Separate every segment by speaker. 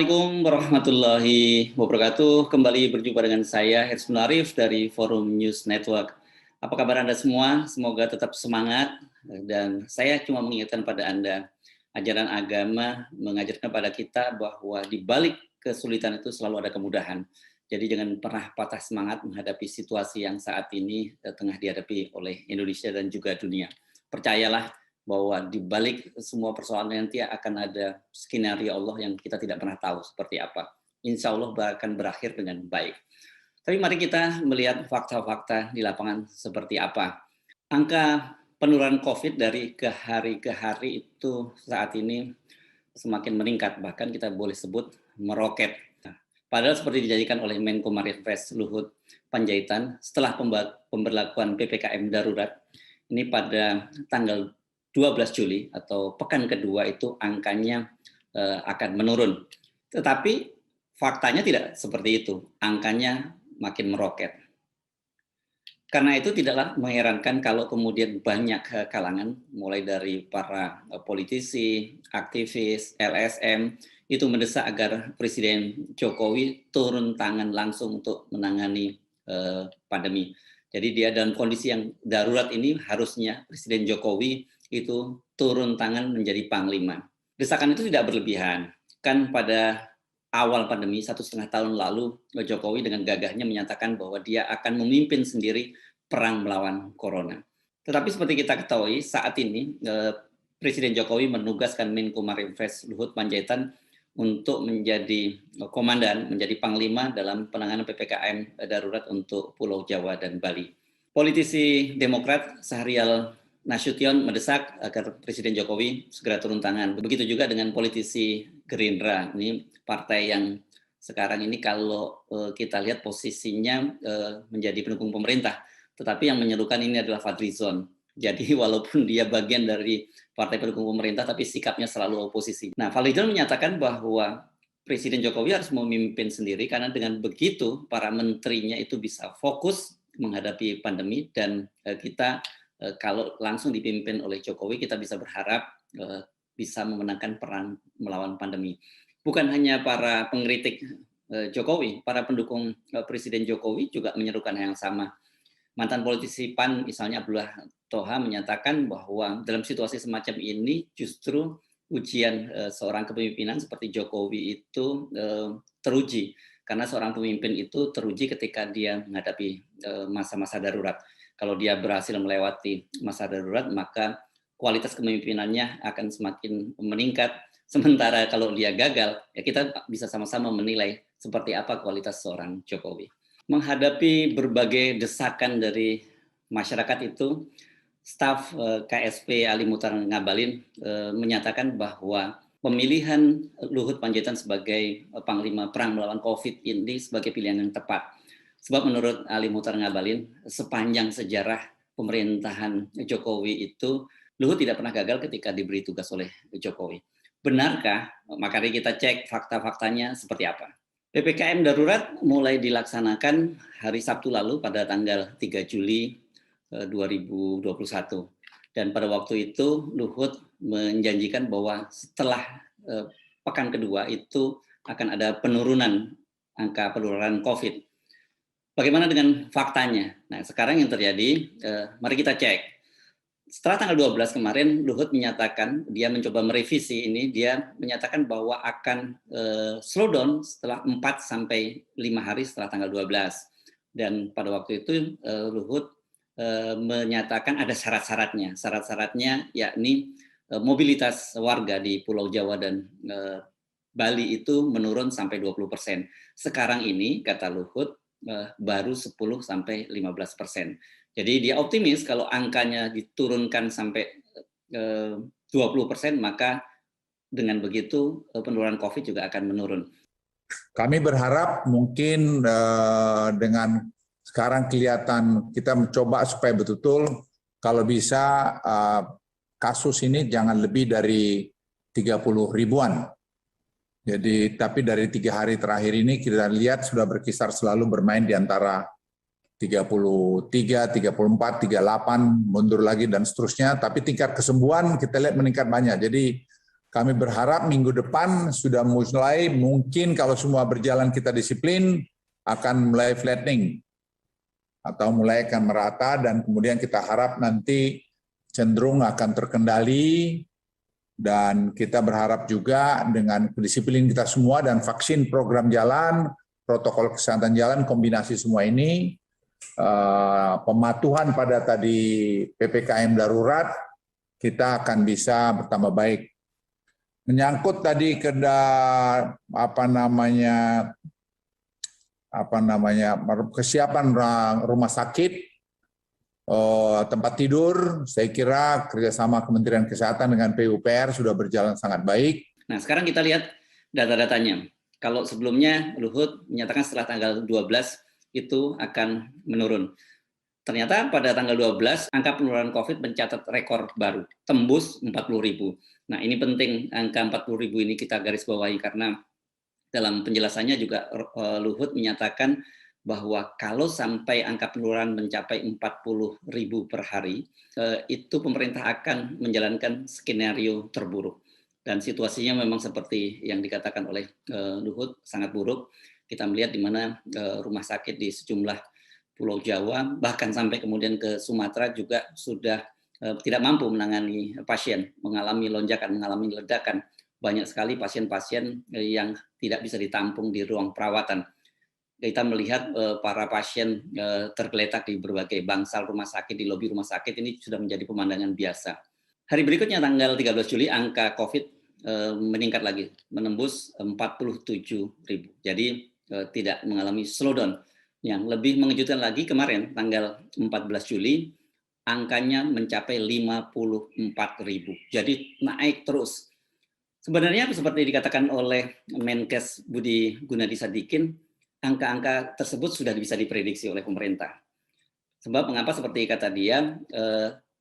Speaker 1: Assalamualaikum warahmatullahi wabarakatuh. Kembali berjumpa dengan saya, Hirsman Arif dari Forum News Network. Apa kabar Anda semua? Semoga tetap semangat. Dan saya cuma mengingatkan pada Anda, ajaran agama mengajarkan pada kita bahwa di balik kesulitan itu selalu ada kemudahan. Jadi jangan pernah patah semangat menghadapi situasi yang saat ini tengah dihadapi oleh Indonesia dan juga dunia. Percayalah bahwa di balik semua persoalan nanti akan ada skenario Allah yang kita tidak pernah tahu seperti apa. Insya Allah akan berakhir dengan baik. Tapi mari kita melihat fakta-fakta di lapangan seperti apa. Angka penurunan COVID dari ke hari itu saat ini semakin meningkat, bahkan kita boleh sebut meroket. Padahal seperti dijadikan oleh Menko Marinvest Luhut Panjaitan setelah pemberlakuan PPKM darurat, ini pada tanggal 12 Juli atau pekan kedua itu angkanya akan menurun. Tetapi faktanya tidak seperti itu, angkanya makin meroket. Karena itu tidaklah mengherankan kalau kemudian banyak kalangan, mulai dari para politisi, aktivis, LSM, itu mendesak agar Presiden Jokowi turun tangan langsung untuk menangani pandemi. Jadi dia dalam kondisi yang darurat ini harusnya Presiden Jokowi itu turun tangan menjadi panglima. Desakan itu tidak berlebihan. Kan pada awal pandemi 1,5 tahun lalu, Jokowi dengan gagahnya menyatakan bahwa dia akan memimpin sendiri perang melawan corona. Tetapi seperti kita ketahui, saat ini Presiden Jokowi menugaskan Menko Marinvest Luhut Panjaitan untuk menjadi komandan, menjadi panglima dalam penanganan PPKM darurat untuk Pulau Jawa dan Bali. Politisi Demokrat Syahrial Nasution mendesak agar Presiden Jokowi segera turun tangan. Begitu juga dengan politisi Gerindra. Ini partai yang sekarang ini kalau kita lihat posisinya menjadi pendukung pemerintah. Tetapi yang menyerukan ini adalah Fadlizon. Jadi walaupun dia bagian dari partai pendukung pemerintah, tapi sikapnya selalu oposisi. Nah, Fadlizon menyatakan bahwa Presiden Jokowi harus memimpin sendiri karena dengan begitu para menterinya itu bisa fokus menghadapi pandemi dan kita kalau langsung dipimpin oleh Jokowi, kita bisa berharap bisa memenangkan perang melawan pandemi. Bukan hanya para pengkritik Jokowi, para pendukung Presiden Jokowi juga menyerukan yang sama. Mantan politisi PAN, misalnya Abdullah Toha, menyatakan bahwa dalam situasi semacam ini justru ujian seorang kepemimpinan seperti Jokowi itu teruji. Karena seorang pemimpin itu teruji ketika dia menghadapi masa-masa darurat. Kalau dia berhasil melewati masa darurat, maka kualitas kepemimpinannya akan semakin meningkat. Sementara kalau dia gagal, ya kita bisa sama-sama menilai seperti apa kualitas seorang Jokowi. Menghadapi berbagai desakan dari masyarakat itu, staf KSP Ali Muhtar Ngabalin menyatakan bahwa pemilihan Luhut Panjaitan sebagai panglima perang melawan COVID ini sebagai pilihan yang tepat. Sebab menurut Ali Muhtar Ngabalin, sepanjang sejarah pemerintahan Jokowi itu, Luhut tidak pernah gagal ketika diberi tugas oleh Jokowi. Benarkah? Makanya kita cek fakta-faktanya seperti apa. PPKM darurat mulai dilaksanakan hari Sabtu lalu pada tanggal 3 Juli 2021. Dan pada waktu itu Luhut menjanjikan bahwa setelah pekan kedua itu akan ada penurunan angka penularan COVID. Bagaimana dengan faktanya? Nah, sekarang yang terjadi, mari kita cek. Setelah tanggal 12 kemarin, Luhut menyatakan, dia mencoba merevisi ini, dia menyatakan bahwa akan slow down setelah 4-5 hari setelah tanggal 12. Dan pada waktu itu Luhut menyatakan ada syarat-syaratnya. Syarat-syaratnya yakni mobilitas warga di Pulau Jawa dan Bali itu menurun sampai 20%. Sekarang ini, kata Luhut, baru 10-15%. Jadi dia optimis kalau angkanya diturunkan sampai 20%, maka dengan begitu penurunan COVID juga akan menurun.
Speaker 2: Kami berharap mungkin dengan sekarang kelihatan kita mencoba supaya betul-betul kalau bisa kasus ini jangan lebih dari 30 ribuan. Jadi tapi dari 3 hari terakhir ini kita lihat sudah berkisar selalu bermain di antara 33, 34, 38, mundur lagi dan seterusnya. Tapi tingkat kesembuhan kita lihat meningkat banyak. Jadi kami berharap minggu depan sudah mulai, mungkin kalau semua berjalan kita disiplin, akan mulai flattening atau mulai akan merata, dan kemudian kita harap nanti cenderung akan terkendali, dan kita berharap juga dengan kedisiplinan kita semua dan vaksin program jalan, protokol kesehatan jalan, kombinasi semua ini, pematuhan pada tadi PPKM darurat, kita akan bisa bertambah baik. Menyangkut tadi kesiapan rumah sakit, tempat tidur, saya kira kerjasama Kementerian Kesehatan dengan PUPR sudah berjalan sangat baik.
Speaker 1: Nah, sekarang kita lihat data-datanya. Kalau sebelumnya Luhut menyatakan setelah tanggal 12 itu akan menurun. Ternyata pada tanggal 12, angka penularan COVID mencatat rekor baru, tembus 40.000. Nah, ini penting, angka 40.000 ini kita garis bawahi, karena dalam penjelasannya juga Luhut menyatakan bahwa kalau sampai angka penularan mencapai 40.000 per hari, itu pemerintah akan menjalankan skenario terburuk. Dan situasinya memang seperti yang dikatakan oleh Luhut, sangat buruk. Kita melihat di mana rumah sakit di sejumlah Pulau Jawa, bahkan sampai kemudian ke Sumatera juga sudah tidak mampu menangani pasien, mengalami lonjakan, mengalami ledakan. Banyak sekali pasien-pasien yang tidak bisa ditampung di ruang perawatan. Kita melihat para pasien tergeletak di berbagai bangsal rumah sakit, di lobi rumah sakit, ini sudah menjadi pemandangan biasa. Hari berikutnya tanggal 13 Juli angka COVID meningkat lagi, menembus 47.000. Jadi tidak mengalami slowdown. Yang lebih mengejutkan lagi kemarin tanggal 14 Juli angkanya mencapai 54.000. Jadi naik terus. Sebenarnya seperti dikatakan oleh Menkes Budi Gunadi Sadikin, angka-angka tersebut sudah bisa diprediksi oleh pemerintah. Sebab mengapa seperti kata dia,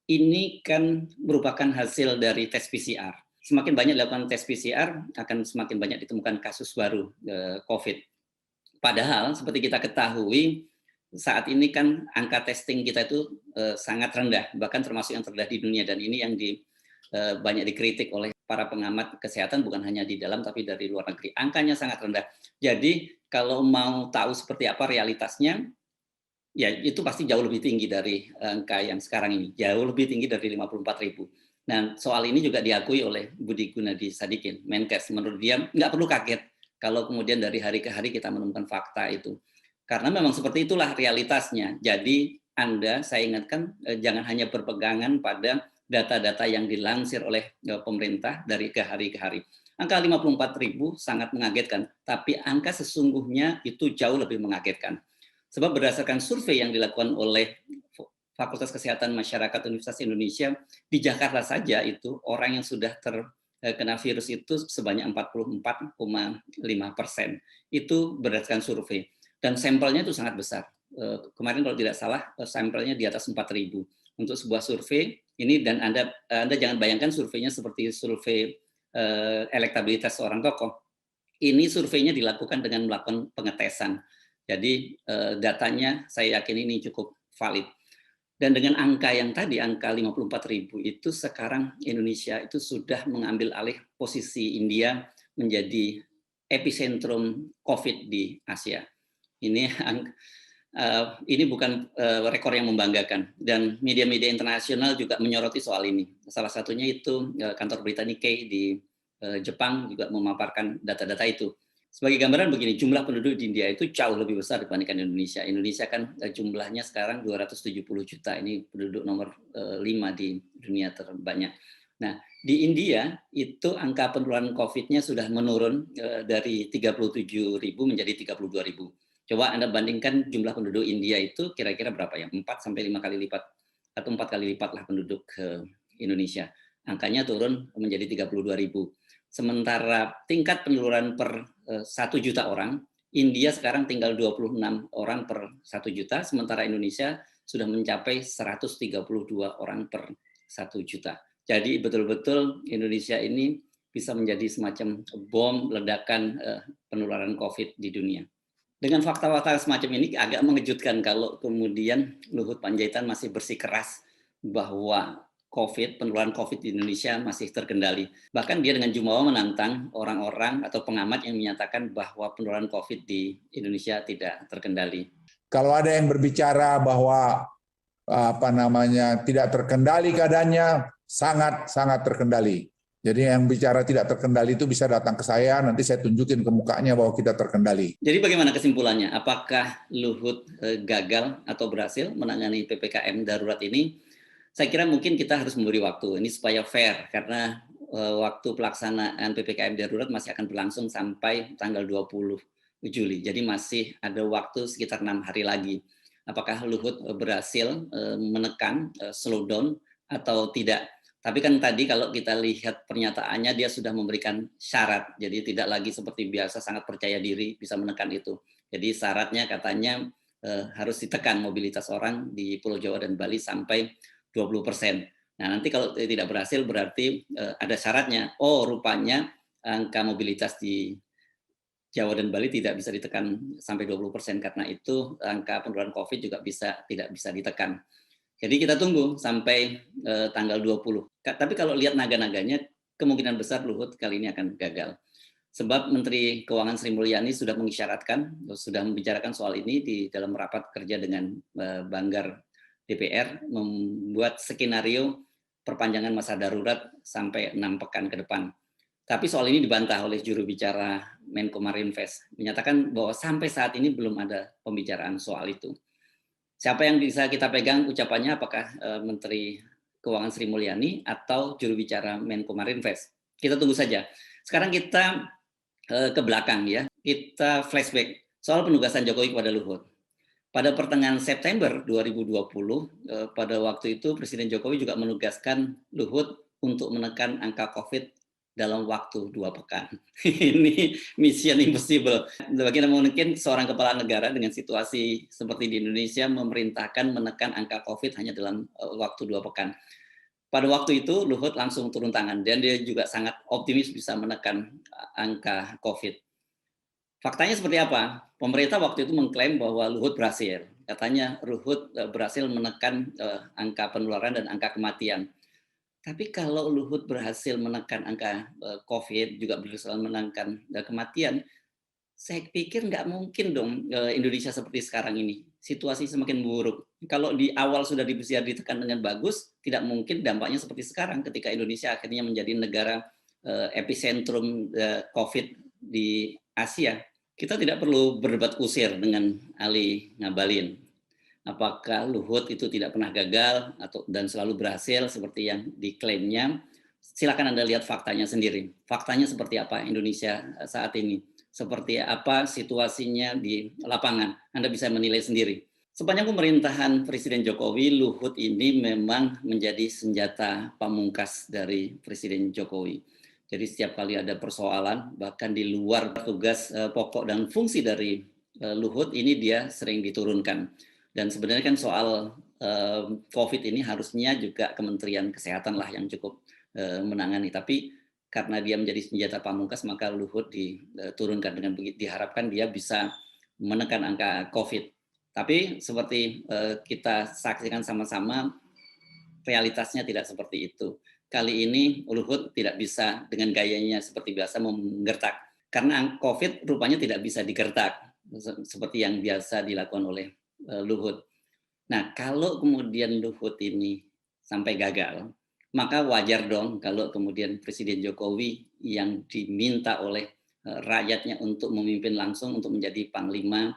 Speaker 1: ini kan merupakan hasil dari tes PCR. Semakin banyak dilakukan tes PCR, akan semakin banyak ditemukan kasus baru COVID. Padahal seperti kita ketahui, saat ini kan angka testing kita itu sangat rendah, bahkan termasuk yang terendah di dunia, dan ini yang banyak dikritik oleh para pengamat kesehatan, bukan hanya di dalam tapi dari luar negeri. Angkanya sangat rendah. Jadi kalau mau tahu seperti apa realitasnya, ya itu pasti jauh lebih tinggi dari angka yang sekarang ini, jauh lebih tinggi dari 54.000. Nah, soal ini juga diakui oleh Budi Gunadi Sadikin, Menkes. Menurut dia nggak perlu kaget kalau kemudian dari hari ke hari kita menemukan fakta itu. Karena memang seperti itulah realitasnya. Jadi Anda, saya ingatkan, jangan hanya berpegangan pada data-data yang dilansir oleh pemerintah dari ke hari ke hari. Angka 54.000 sangat mengagetkan, tapi angka sesungguhnya itu jauh lebih mengagetkan. Sebab berdasarkan survei yang dilakukan oleh Fakultas Kesehatan Masyarakat Universitas Indonesia, di Jakarta saja itu orang yang sudah terkena virus itu sebanyak 44,5%. Itu berdasarkan survei. Dan sampelnya itu sangat besar. Kemarin kalau tidak salah, sampelnya di atas 4.000. Untuk sebuah survei, ini, dan Anda jangan bayangkan surveinya seperti survei elektabilitas seorang tokoh. Ini surveinya dilakukan dengan melakukan pengetesan. Jadi datanya saya yakin ini cukup valid. Dan dengan angka yang tadi, angka 54.000 itu, sekarang Indonesia itu sudah mengambil alih posisi India menjadi epicentrum COVID di Asia. Ini bukan rekor yang membanggakan, dan media-media internasional juga menyoroti soal ini. Salah satunya itu kantor berita Nikkei di Jepang juga memaparkan data-data itu. Sebagai gambaran begini, jumlah penduduk di India itu jauh lebih besar dibandingkan Indonesia. Indonesia kan jumlahnya sekarang 270 juta, ini penduduk nomor 5 di dunia terbanyak. Nah, di India itu angka penularan COVID-nya sudah menurun dari 37.000 menjadi 32.000. Coba Anda bandingkan jumlah penduduk India itu kira-kira berapa ya? 4 sampai 5 kali lipat atau 4 kali lipat lah penduduk Indonesia. Angkanya turun menjadi 32.000. Sementara tingkat penularan per 1 juta orang, India sekarang tinggal 26 orang per 1 juta, sementara Indonesia sudah mencapai 132 orang per 1 juta. Jadi betul-betul Indonesia ini bisa menjadi semacam bom ledakan penularan COVID di dunia. Dengan fakta-fakta semacam ini agak mengejutkan kalau kemudian Luhut Panjaitan masih bersikeras bahwa penularan COVID di Indonesia masih terkendali. Bahkan dia dengan jumawa menantang orang-orang atau pengamat yang menyatakan bahwa penularan COVID di Indonesia tidak terkendali.
Speaker 2: Kalau ada yang berbicara bahwa tidak terkendali keadaannya, sangat terkendali. Jadi yang bicara tidak terkendali itu bisa datang ke saya, nanti saya tunjukin ke mukanya bahwa kita terkendali.
Speaker 1: Jadi bagaimana kesimpulannya? Apakah Luhut gagal atau berhasil menangani PPKM darurat ini? Saya kira mungkin kita harus memberi waktu ini supaya fair, karena waktu pelaksanaan PPKM darurat masih akan berlangsung sampai tanggal 20 Juli. Jadi masih ada waktu sekitar 6 hari lagi. Apakah Luhut berhasil menekan slowdown atau tidak? Tapi kan tadi kalau kita lihat pernyataannya dia sudah memberikan syarat, jadi tidak lagi seperti biasa sangat percaya diri bisa menekan itu. Jadi syaratnya katanya harus ditekan mobilitas orang di Pulau Jawa dan Bali sampai 20%. Nah nanti kalau tidak berhasil berarti ada syaratnya. Oh rupanya angka mobilitas di Jawa dan Bali tidak bisa ditekan sampai 20%, karena itu angka penularan COVID juga tidak bisa ditekan. Jadi kita tunggu sampai tanggal 20. Tapi kalau lihat naga-naganya, kemungkinan besar Luhut kali ini akan gagal. Sebab Menteri Keuangan Sri Mulyani sudah mengisyaratkan, sudah membicarakan soal ini di dalam rapat kerja dengan Banggar DPR, membuat skenario perpanjangan masa darurat sampai 6 pekan ke depan. Tapi soal ini dibantah oleh juru bicara Menko Marinvest, menyatakan bahwa sampai saat ini belum ada pembicaraan soal itu. Siapa yang bisa kita pegang ucapannya, apakah Menteri Keuangan Sri Mulyani atau juru bicara Menko Marinvest? Kita tunggu saja. Sekarang kita ke belakang ya, kita flashback soal penugasan Jokowi kepada Luhut. Pada pertengahan September 2020, pada waktu itu Presiden Jokowi juga menugaskan Luhut untuk menekan angka COVID dalam waktu 2 pekan. Ini mission impossible. Bagaimana mungkin seorang kepala negara dengan situasi seperti di Indonesia memerintahkan menekan angka COVID hanya dalam waktu 2 pekan. Pada waktu itu Luhut langsung turun tangan dan dia juga sangat optimis bisa menekan angka COVID. Faktanya seperti apa? Pemerintah waktu itu mengklaim bahwa Luhut berhasil. Katanya Luhut berhasil menekan angka penularan dan angka kematian. Tapi kalau Luhut berhasil menekan angka COVID, juga berhasil menekan kematian, saya pikir nggak mungkin dong Indonesia seperti sekarang ini. Situasi semakin buruk. Kalau di awal sudah bisa ditekan dengan bagus, tidak mungkin dampaknya seperti sekarang ketika Indonesia akhirnya menjadi negara epicentrum COVID di Asia. Kita tidak perlu berdebat kusir dengan Ali Ngabalin. Apakah Luhut itu tidak pernah gagal dan selalu berhasil seperti yang diklaimnya? Silakan Anda lihat faktanya sendiri. Faktanya seperti apa Indonesia saat ini? Seperti apa situasinya di lapangan? Anda bisa menilai sendiri. Sepanjang pemerintahan Presiden Jokowi, Luhut ini memang menjadi senjata pamungkas dari Presiden Jokowi. Jadi setiap kali ada persoalan, bahkan di luar tugas pokok dan fungsi dari Luhut ini dia sering diturunkan. Dan sebenarnya kan soal COVID ini harusnya juga Kementerian Kesehatan lah yang cukup menangani. Tapi karena dia menjadi senjata pamungkas, maka Luhut diturunkan dengan begitu. Diharapkan dia bisa menekan angka COVID. Tapi seperti kita saksikan sama-sama, realitasnya tidak seperti itu. Kali ini Luhut tidak bisa dengan gayanya seperti biasa menggertak. Karena COVID rupanya tidak bisa digertak seperti yang biasa dilakukan oleh Luhut. Nah, kalau kemudian Luhut ini sampai gagal, maka wajar dong kalau kemudian Presiden Jokowi yang diminta oleh rakyatnya untuk memimpin langsung untuk menjadi panglima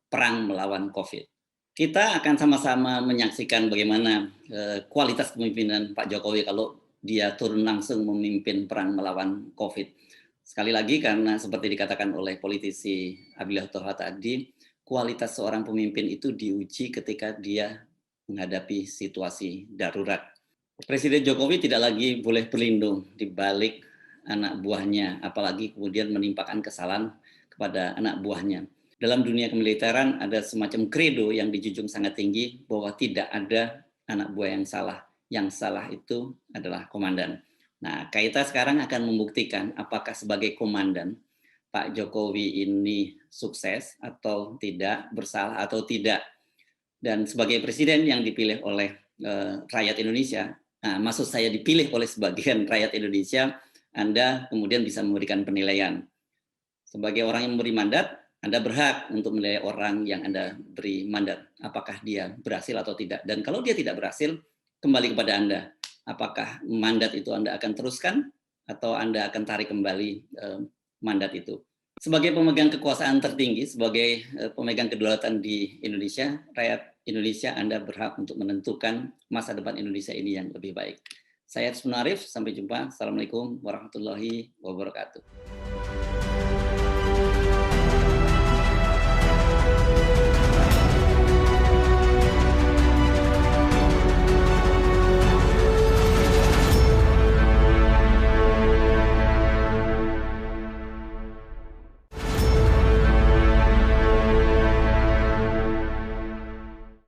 Speaker 1: perang melawan COVID. Kita akan sama-sama menyaksikan bagaimana kualitas kepemimpinan Pak Jokowi kalau dia turun langsung memimpin perang melawan COVID. Sekali lagi karena seperti dikatakan oleh politisi Abdillah Thoha tadi, kualitas seorang pemimpin itu diuji ketika dia menghadapi situasi darurat. Presiden Jokowi tidak lagi boleh berlindung di balik anak buahnya, apalagi kemudian menimpakan kesalahan kepada anak buahnya. Dalam dunia kemiliteran ada semacam kredo yang dijunjung sangat tinggi bahwa tidak ada anak buah yang salah. Yang salah itu adalah komandan. Nah, kita sekarang akan membuktikan apakah sebagai komandan Pak Jokowi ini sukses atau tidak, bersalah atau tidak. Dan sebagai presiden yang dipilih oleh rakyat Indonesia, Nah, maksud saya dipilih oleh sebagian rakyat Indonesia, Anda kemudian bisa memberikan penilaian. Sebagai orang yang memberi mandat, Anda berhak untuk menilai orang yang Anda beri mandat, apakah dia berhasil atau tidak. Dan kalau dia tidak berhasil, kembali kepada Anda. Apakah mandat itu Anda akan teruskan, atau Anda akan tarik kembali mandat itu. Sebagai pemegang kekuasaan tertinggi, sebagai pemegang kedaulatan di Indonesia, rakyat Indonesia, Anda berhak untuk menentukan masa depan Indonesia ini yang lebih baik. Saya Hersman Arif, sampai jumpa. Assalamualaikum warahmatullahi wabarakatuh.